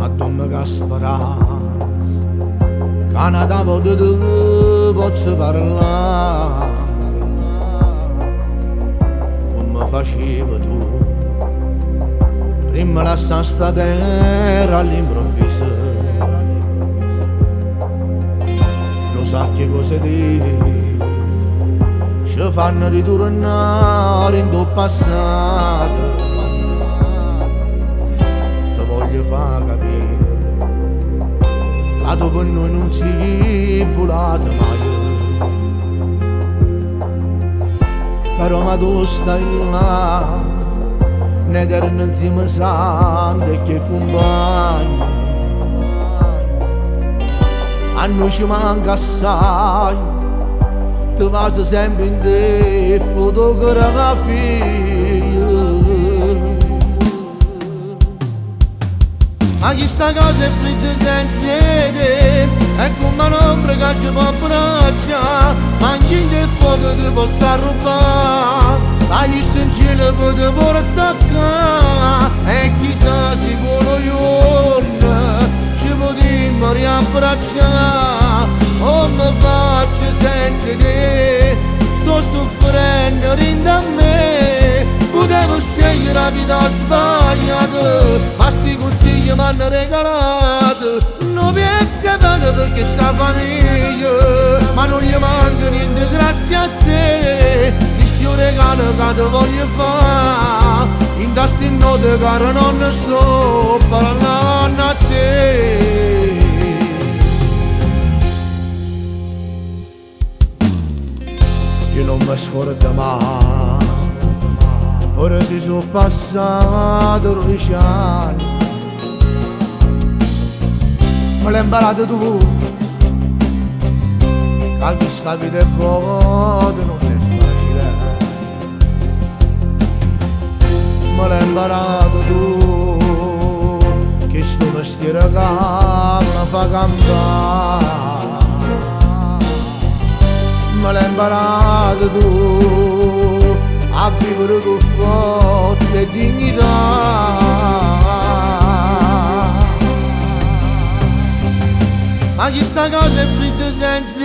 Madonna che speranza, Canada voce tu posso parlare come facevi tu. Prima lascia sta terra all'improvviso, lo sa che cosa dire, ci fanno ritornare in tuo passato. Ti voglio far capire che dopo noi non si volate mai, però ma tu stai là, ne terno insieme santo e che compagno. A noi ci manca assai, ti vas sempre in te fotografie. Ma chi sta casa è fritta senza te, è come un'ombra che ci può abbracciare, ma anche il fuoco ti possa rubare, stai in cielo per te portare, e chissà sicuro giorno ci potremmo riabbracciare. Oh, mi faccio senza te, sto soffrendo rindo a me, potevo scegliere la vita sbagliata, ma sti consigli mi hanno regalato. Non pensi bene perché sta famiglia, ma non gli manca niente grazie a te. Questo regalo che ti voglio fare, in queste note caro non sto parlando a te. Io non mi scordo mai, ora si sono passati 12 anni, me l'hai imparato tu, che questa vita è vuota, non è facile. Me l'hai imparato tu, che sto mestiere che me fa campare. Me l'hai imparato tu a vivere con forza e dignità. Ma chi sta cosa è fritta senza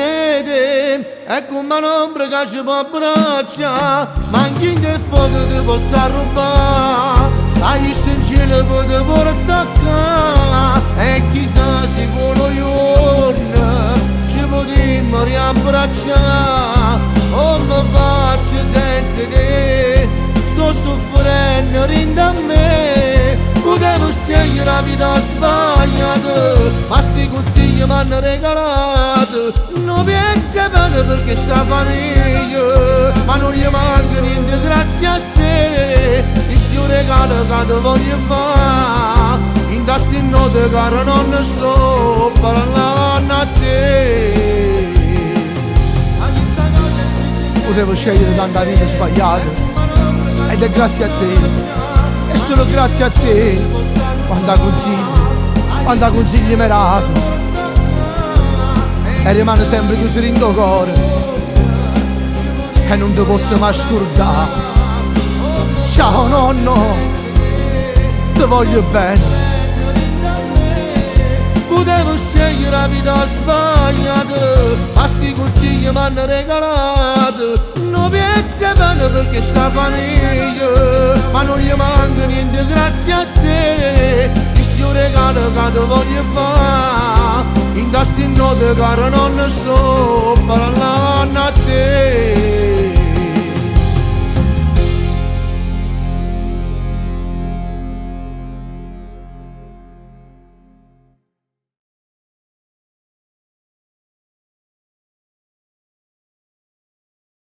te, è come un'ombra che ci può abbracciare, ma anche il fuoco ti possa rubare, stai in cielo per te portare, e chissà sicuro giorno ci potremmo riabbracciare. Oh, mi faccio senza te, sto soffrendo rindo a me, potevo scegliere la vita sbagliata, ma sti consigli mi hanno regalato. Non pensi bene perché sta famiglia, ma non gli manca niente grazie a te. Questo regalo che ti voglio fare, in queste note caro non sto parlando a te. Potevo scegliere tanta vita sbagliata, ed è grazie a te, è solo grazie a te. Quanta consigli mi hai dato, e rimane sempre così in tuo cuore, e non ti posso mai scordare. Ciao nonno, ti voglio bene. Potevo scegliere la vita sbagliata, ma sti consigli mi hanno regalato. Non pensi bene perché sta famiglia, ma non gli manca niente grazie a te. Questo regalo che ti voglio fare, in queste note caro non sto parlando a te.